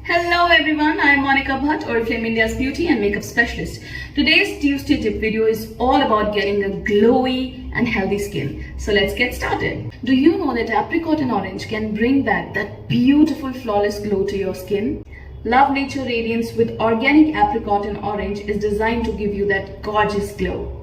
Hello everyone, I am Monica Bhatt, Oriflame India's beauty and makeup specialist. Today's Tuesday tip video is all about getting a glowy and healthy skin. So let's get started. Do you know that apricot and orange can bring back that beautiful flawless glow to your skin? Love Nature Radiance with organic apricot and orange is designed to give you that gorgeous glow.